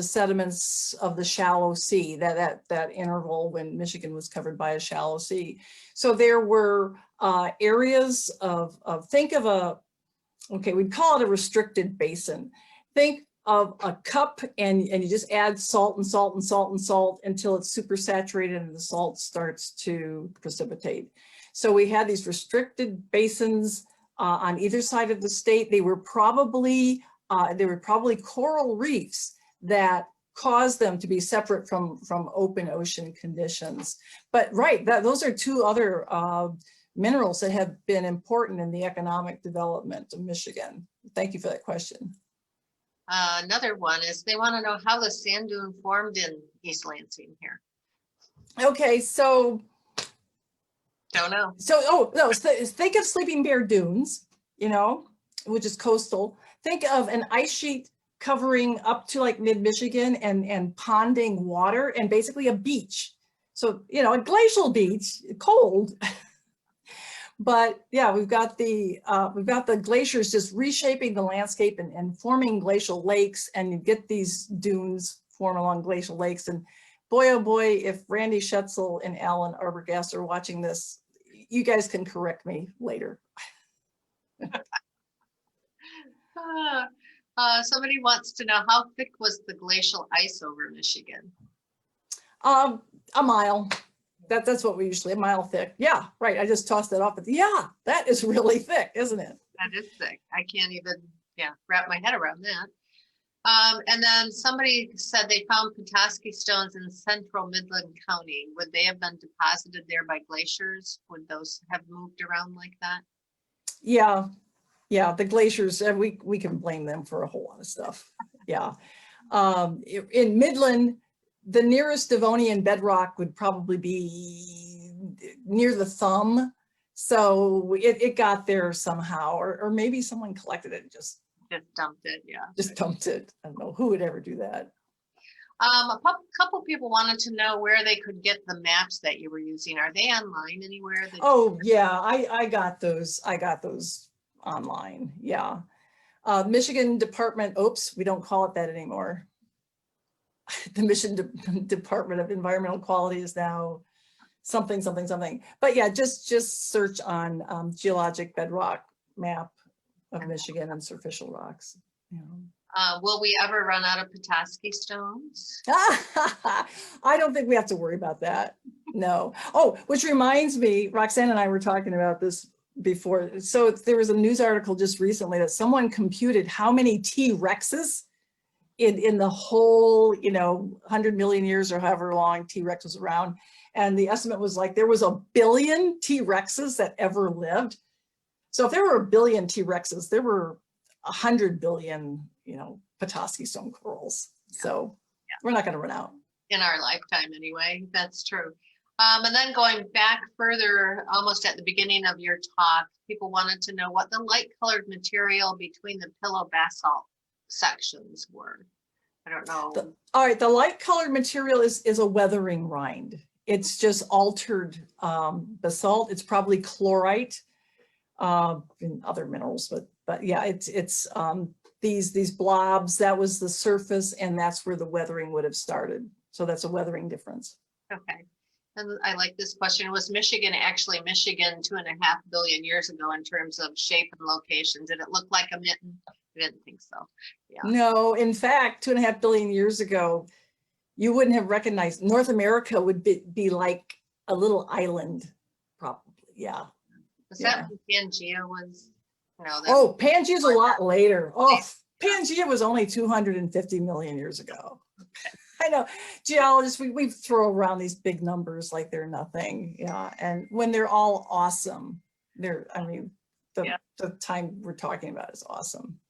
sediments of the shallow sea, that interval when Michigan was covered by a shallow sea. So there were areas of think of we'd call it a restricted basin. Think of a cup, and you just add salt and salt and salt and salt until it's supersaturated and the salt starts to precipitate. So we had these restricted basins on either side of the state. They were probably coral reefs that caused them to be separate from open ocean conditions. But right, those are two other minerals that have been important in the economic development of Michigan. Thank you for that question. Another one is they want to know how the sand dune formed in East Lansing here. Okay, so don't know. So, think of Sleeping Bear Dunes, which is coastal. Think of an ice sheet covering up to like mid-Michigan and ponding water and basically a beach. So, a glacial beach, cold. But yeah, we've got the glaciers just reshaping the landscape and forming glacial lakes, and you get these dunes form along glacial lakes. And boy, oh boy, if Randy Schetzel and Alan Arbogast are watching this, you guys can correct me later. Somebody wants to know, how thick was the glacial ice over Michigan? A mile. That's what we usually, a mile thick. Yeah, right. I just tossed that off. But yeah, that is really thick, isn't it? That is thick. I can't even, wrap my head around that. And then somebody said they found Petoskey stones in central Midland County. Would they have been deposited there by glaciers? Would those have moved around like that? Yeah, the glaciers, we can blame them for a whole lot of stuff. Yeah. In Midland, the nearest Devonian bedrock would probably be near the thumb. So it got there somehow, or maybe someone collected it and just dumped it. Yeah. Just dumped it. I don't know who would ever do that. A couple people wanted to know where they could get the maps that you were using. Are they online anywhere? Oh yeah, I got those. I got those online. Yeah. Michigan Department, oops, we don't call it that anymore. The Michigan Department of Environmental Quality is now something. But yeah, just search on Geologic bedrock map of Michigan and superficial rocks. Will we ever run out of Petoskey stones? I don't think we have to worry about that. No. Oh, which reminds me, Roxanne and I were talking about this before. So there was a news article just recently that someone computed how many T-Rexes in the whole, 100 million years or however long T-Rex was around. And the estimate was like there was 1 billion T-Rexes that ever lived. So if there were 1 billion T-Rexes, there were 100 billion, Petoskey stone corals. So we're not going to run out. In our lifetime anyway, that's true. And then going back further, almost at the beginning of your talk, people wanted to know what the light colored material between the pillow basalt sections were. I don't know. All right, the light colored material is a weathering rind. It's just altered basalt. It's probably chlorite and other minerals, but yeah, it's these blobs. That was the surface, and that's where the weathering would have started. So that's a weathering difference. Okay. And I like this question. Was Michigan actually Michigan 2.5 billion years ago in terms of shape and location? Did it look like a mitten? I didn't think so. Yeah. No, in fact, 2.5 billion years ago, you wouldn't have recognized North America would be like a little island, probably. Yeah. Was that when Pangea was? No. Oh, Pangea's a lot later. Oh, Pangea was only 250 million years ago. I know geologists, we throw around these big numbers like they're nothing. Yeah. And when they're all awesome, I mean, the time we're talking about is awesome.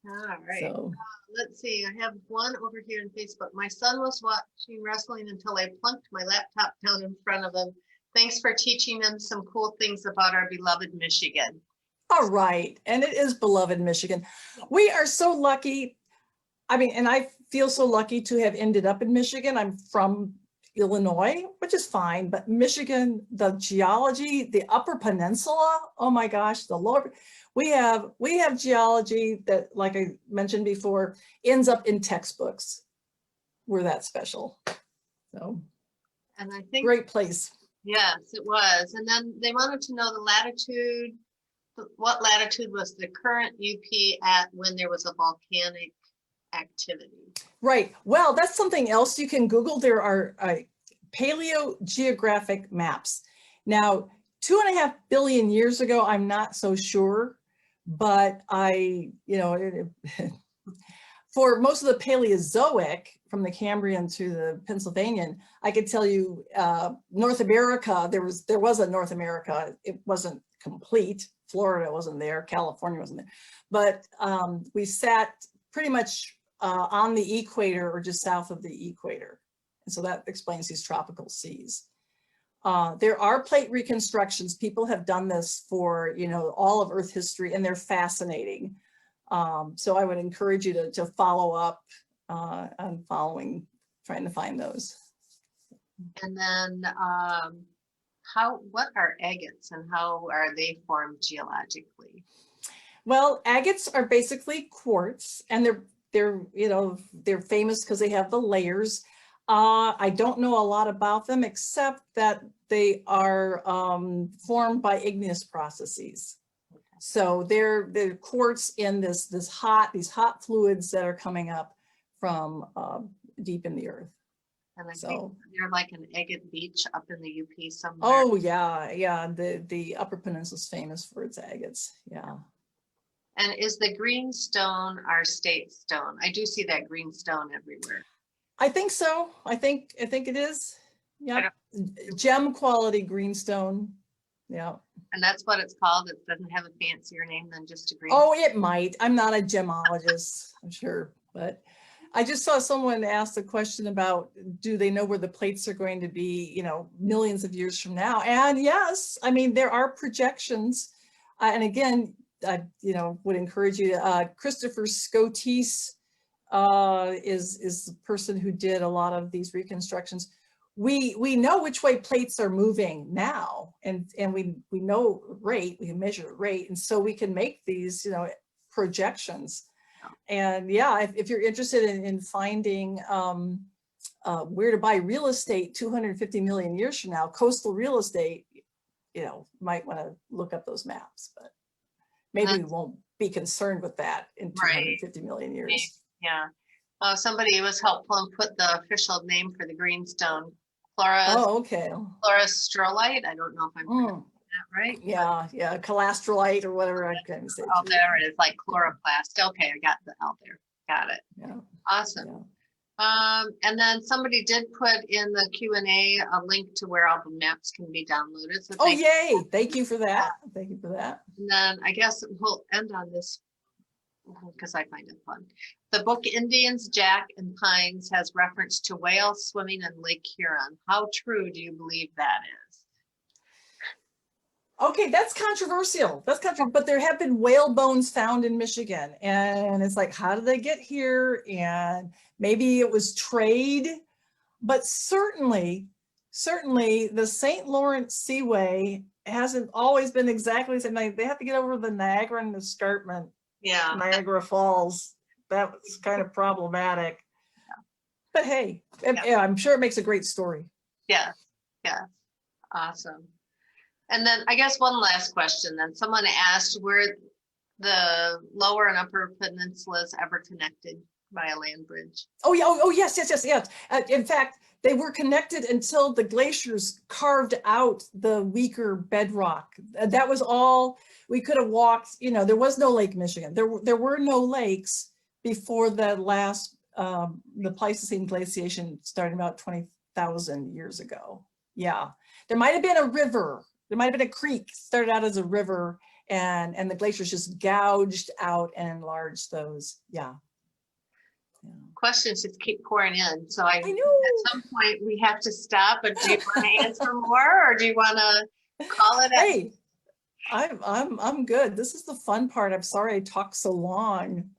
All right. So, let's see. I have one over here on Facebook. My son was watching wrestling until I plunked my laptop down in front of him. Thanks for teaching him some cool things about our beloved Michigan. all right. And it is beloved Michigan. We are so lucky. I mean, and I feel so lucky to have ended up in Michigan. I'm from Illinois, which is fine, but Michigan, the geology, the Upper Peninsula, oh my gosh, the lower, we have geology that, like I mentioned before, ends up in textbooks. We're that special. So, and I think great place. Yes, it was. And then they wanted to know the latitude. What latitude was the current UP at when there was a volcanic activity? Right. Well, that's something else you can Google. There are paleogeographic maps. Now, 2.5 billion years ago, I'm not so sure, but for most of the Paleozoic, from the Cambrian to the Pennsylvanian, I could tell you North America, there was a North America. It wasn't complete. Florida wasn't there. California wasn't there. But we sat pretty much on the equator or just south of the equator. And so that explains these tropical seas. There are plate reconstructions. People have done this for, all of Earth history, and they're fascinating. So I would encourage you to follow up on trying to find those. And then what are agates and how are they formed geologically? Well, agates are basically quartz, and they're famous because they have the layers. I don't know a lot about them except that they are formed by igneous processes. So they're quartz in these hot fluids that are coming up from deep in the earth. And I think they're like an agate beach up in the UP somewhere. Oh yeah. The Upper Peninsula is famous for its agates. Yeah. And is the green stone our state stone? I do see that green stone everywhere. I think so. I think it is. Yeah. Gem quality greenstone. Yeah. And that's what it's called. It doesn't have a fancier name than just a green. Oh, it might. I'm not a gemologist, I'm sure, but I just saw someone ask a question about, do they know where the plates are going to be, millions of years from now? And yes, I mean, there are projections. And again, I, would encourage you to, Christopher Scotese is the person who did a lot of these reconstructions. We know which way plates are moving now, and we know rate, we can measure the rate, and so we can make these, projections. And yeah, if you're interested in finding where to buy real estate 250 million years from now, coastal real estate, might want to look up those maps, but maybe we won't be concerned with that in 250 million years. Yeah. Somebody was helpful and put the official name for the greenstone. Chlorostrolite. I don't know if I'm pronouncing that right. Yeah, calastrolite or whatever I can say. Oh, there it is, like chloroplast. Okay, I got the out there. Got it. Yeah. Awesome. Yeah. And then somebody did put in the Q&A a link to where all the maps can be downloaded. So yay! Thank you for that. Thank you for that. And then I guess we'll end on this because I find it fun. The book Indians, Jack, and Pines has reference to whales swimming in Lake Huron. How true do you believe that is? Okay, that's controversial. But there have been whale bones found in Michigan, and it's like, how did they get here? And maybe it was trade, but certainly certainly the St. Lawrence Seaway hasn't always been exactly the same. They have to get over the Niagara and the escarpment, Yeah. Niagara Falls. That was kind of problematic. But hey, yeah, I'm sure it makes a great story. Yes, yes, awesome. And then I guess one last question then. Someone asked where the lower and upper peninsulas ever connected by a land bridge. Oh yeah, oh yes. In fact, they were connected until the glaciers carved out the weaker bedrock. That was all we could have walked. There was no Lake Michigan. There were no lakes before the last the Pleistocene glaciation started about 20,000 years ago. Yeah, there might have been a river. There might have been a creek, started out as a river, and the glaciers just gouged out and enlarged those. Yeah. Questions just keep pouring in. So I know. At some point we have to stop. But do you want to answer more, or do you want to call it? Hey, I'm good. This is the fun part. I'm sorry I talked so long.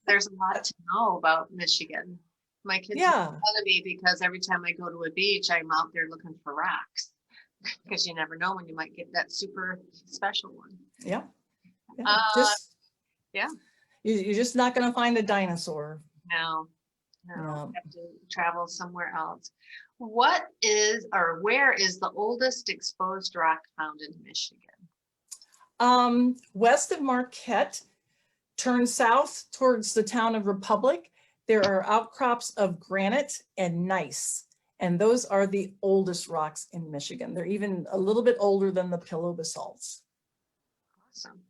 There's a lot to know about Michigan. My kids make fun of me because every time I go to a beach, I'm out there looking for rocks, because you never know when you might get that super special one. Yeah. Yeah. You're just not going to find a dinosaur. No. Have to travel somewhere else. Where is the oldest exposed rock found in Michigan? West of Marquette, turn south towards the town of Republic. There are outcrops of granite and gneiss, and those are the oldest rocks in Michigan. They're even a little bit older than the pillow basalts. Awesome.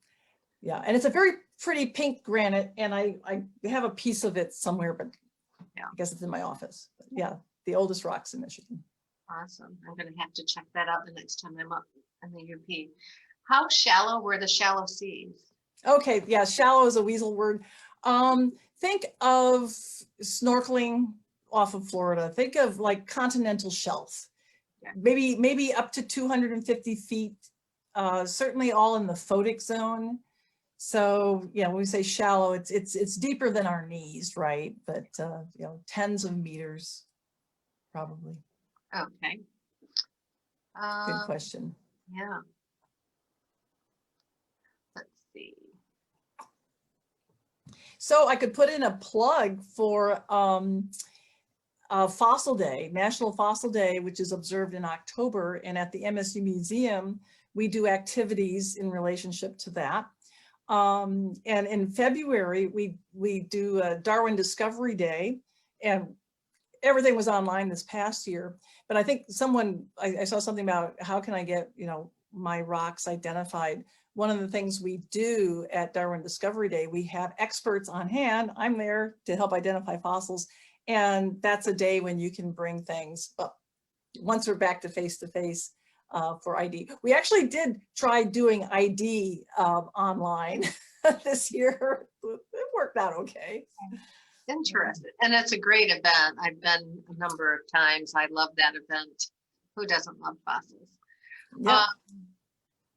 Yeah, and it's a very pretty pink granite, and I have a piece of it somewhere, but yeah, I guess it's in my office. But yeah, the oldest rocks in Michigan. Awesome. I'm going to have to check that out the next time I'm up in the UP. How shallow were the shallow seas? Okay, yeah, shallow is a weasel word. Think of snorkeling off of Florida. Think of like continental shelf. Yeah. Maybe up to 250 feet, certainly all in the photic zone. So yeah, when we say shallow, it's deeper than our knees, right? But tens of meters, probably. Okay. Good question. Yeah. Let's see. So I could put in a plug for Fossil Day, National Fossil Day, which is observed in October, and at the MSU Museum, we do activities in relationship to that. And in February, we do a Darwin Discovery Day, and everything was online this past year. But I think I saw something about how can I get my rocks identified. One of the things we do at Darwin Discovery Day, we have experts on hand. I'm there to help identify fossils, and that's a day when you can bring things up. Once we're back to face-to-face. For ID. We actually did try doing ID online this year. It worked out okay. Interesting. And it's a great event. I've been a number of times. I love that event. Who doesn't love fossils? Yeah.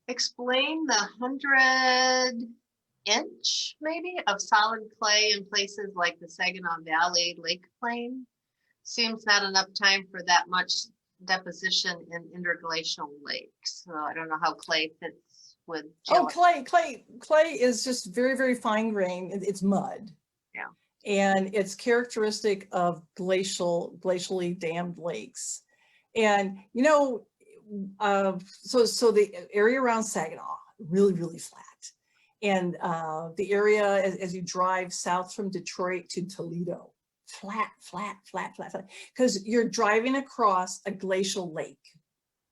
Explain the 100-inch maybe of solid clay in places like the Saginaw Valley Lake Plain. Seems not enough time for that much deposition in interglacial lakes. So I don't know how clay fits with geology. Clay is just very, very fine grained. It's mud. Yeah. And it's characteristic of glacially dammed lakes. And so the area around Saginaw, really, really flat. And the area as you drive south from Detroit to Toledo, flat, because you're driving across a glacial lake,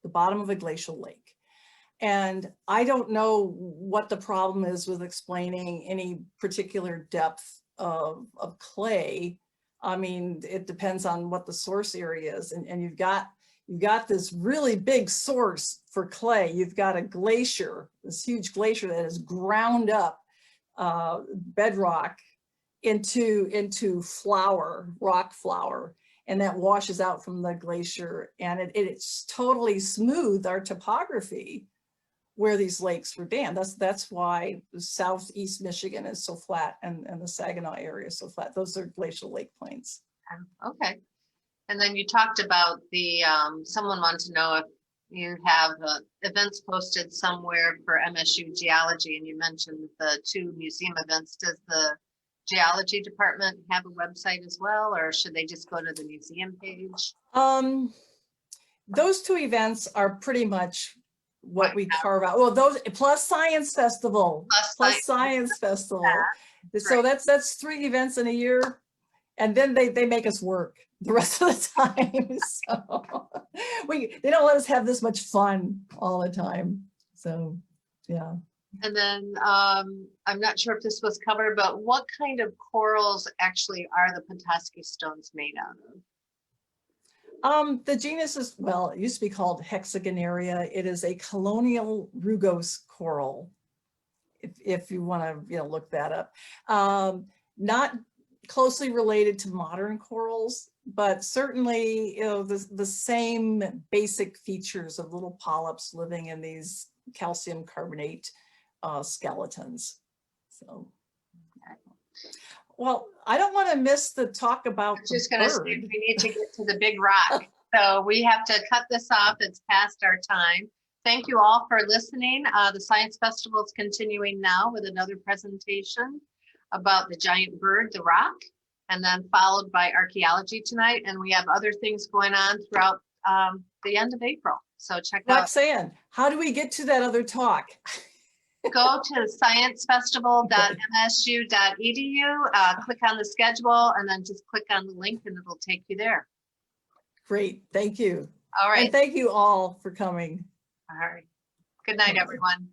the bottom of a glacial lake. And I don't know what the problem is with explaining any particular depth of clay. I mean, it depends on what the source area is. And you've got this really big source for clay. You've got a glacier, this huge glacier that has ground up bedrock into rock flour, and that washes out from the glacier, and it's totally smoothed our topography where these lakes were dammed. That's why southeast Michigan is so flat, and the Saginaw area is so flat. Those are glacial lake plains. Okay. And then you talked about the, someone wanted to know if you have events posted somewhere for MSU Geology, and you mentioned the 2 museum events. Does the Geology department have a website as well, or should they just go to the museum page? Those 2 events are pretty much what Right. we carve out. Well, those plus Science Festival, Plus Science Festival. So right. that's 3 events in a year, and then they make us work the rest of the time. So they don't let us have this much fun all the time. So yeah. And then I'm not sure if this was covered, but what kind of corals actually are the Petoskey stones made out of? The genus is, well, it used to be called Hexagonaria. It is a colonial rugose coral, if you want to, look that up. Not closely related to modern corals, but certainly, the same basic features of little polyps living in these calcium carbonate skeletons. So, well, I don't want to miss the talk about the Just going to say bird. we need to get to the big rock. So we have to cut this off. It's past our time. Thank you all for listening. The Science Festival is continuing now with another presentation about the giant bird, the rock, and then followed by archaeology tonight. And we have other things going on throughout the end of April. So check out. Roxanne, how do we get to that other talk? Go to sciencefestival.msu.edu, click on the schedule, and then just click on the link and it'll take you there. Great, thank you. All right. And thank you all for coming. All right. Good night, everyone.